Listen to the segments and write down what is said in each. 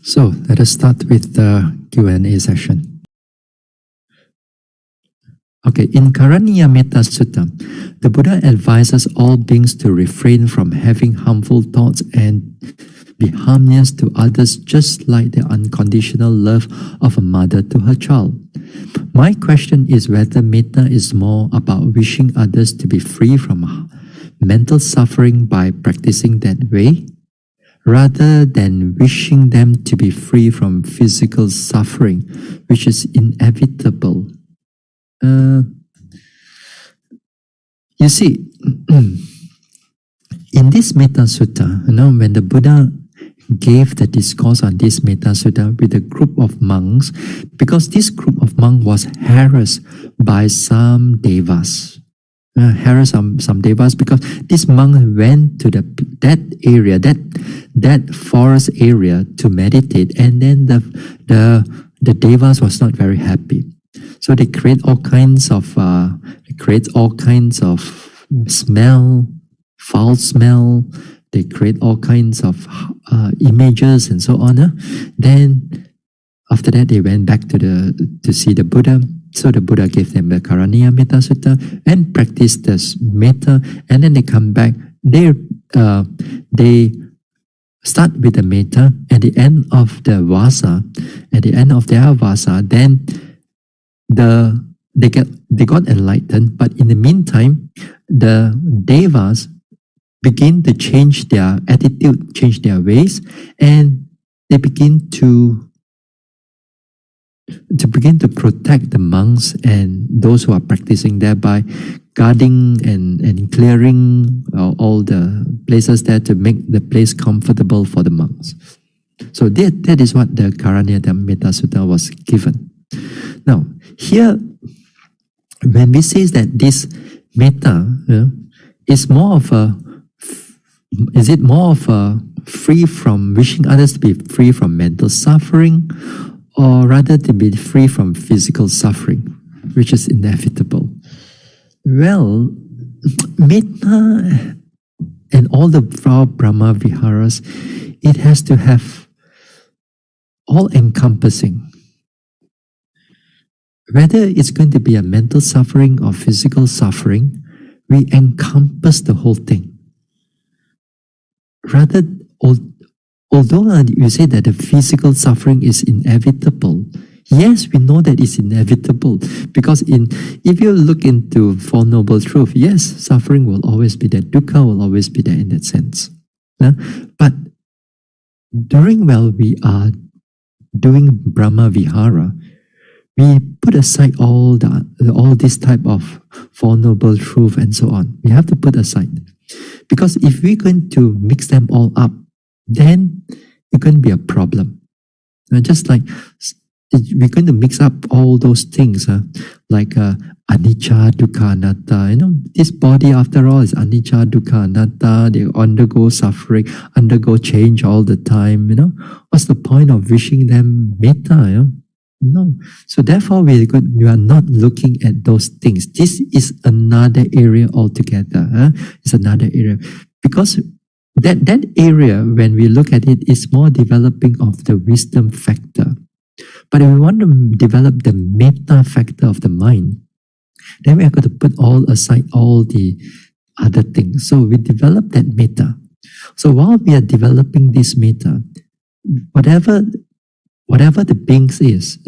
So let us start with the Q&A session. Okay, in Karaniya Mettā Sutta, the Buddha advises all beings to refrain from having harmful thoughts and be harmonious to others, just like the unconditional love of a mother to her child. My question is whether Mettā is more about wishing others to be free from mental suffering by practicing that way, rather than wishing them to be free from physical suffering, which is inevitable. You see, in this Mettā Sutta, when the Buddha gave the discourse on this Mettā Sutta with a group of monks, because this group of monks was harassed by some devas. Some devas, because this monk went to that area, that forest area to meditate, and then the devas was not very happy. So they create all kinds of smell, foul smell. They create all kinds of images and so on. Then after that, they went back to see the Buddha. So the Buddha gave them the Karaniya Mettā Sutta and practiced this metta. And then they come back. They start with the metta. At the end of the vasa, then they got enlightened. But in the meantime, the devas begin to change their attitude, change their ways, and they begin to protect the monks and those who are practicing there by guarding and clearing all the places there to make the place comfortable for the monks. So that is what the Karaniya Mettā Sutta was given. Now, here, when we say that this metta is more of a free from wishing others to be free from mental suffering, or rather to be free from physical suffering, which is inevitable? Well, metta and all the Brahma Viharas, it has to have all-encompassing. Whether it's going to be a mental suffering or physical suffering, we encompass the whole thing. Rather, although you say that the physical suffering is inevitable, yes, we know that it's inevitable, because if you look into Four Noble Truths, yes, suffering will always be there, dukkha will always be there in that sense. But while we are doing Brahma Vihara, we put aside all this type of Four Noble Truths and so on. We have to put aside. Because if we're going to mix them all up, then it's going to be a problem. Just like we're going to mix up all those things, like anicca, dukkha, anatta. This body, after all, is anicca, dukkha, anatta. They undergo suffering, undergo change all the time. What's the point of wishing them metta? No. So therefore, we are not looking at those things. This is another area altogether. It's another area. Because that area, when we look at it, is more developing of the wisdom factor. But if we want to develop the metta factor of the mind, then we are going to put aside all the other things. So we develop that metta. So while we are developing this metta, whatever the beings is,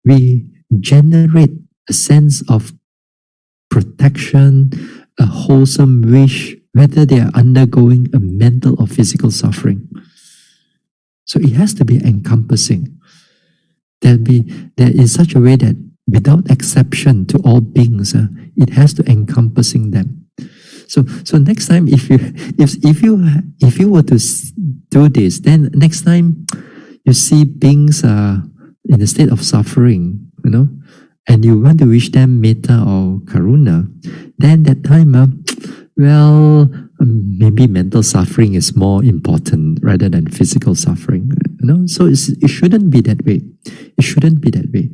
we generate a sense of protection, a wholesome wish, whether they are undergoing a mental or physical suffering. So it has to be encompassing. There in such a way that without exception to all beings, it has to encompassing them. So next time, if you were to do this, then next time you see beings in a state of suffering, and you want to wish them metta or karuna, then that time, maybe mental suffering is more important rather than physical suffering. So it shouldn't be that way. It shouldn't be that way.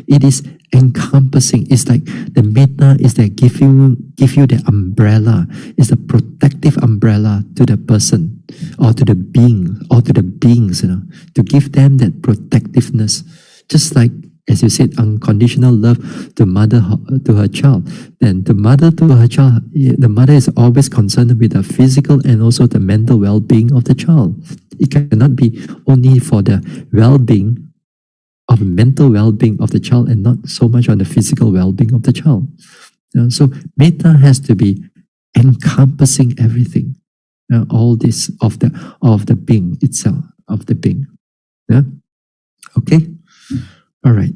It is encompassing. It's like the Mettā is that give you the umbrella. It's a protective umbrella to the person or to the being or to the beings, to give them that protectiveness. Just like, as you said, unconditional love to mother to her child. Then the mother to her child, the mother is always concerned with the physical and also the mental well-being of the child. It cannot be only for the well-being of mental well-being of the child and not so much on the physical well-being of the child. So Mettā has to be encompassing everything. All this of the being itself, of the being. Yeah. Okay. All right.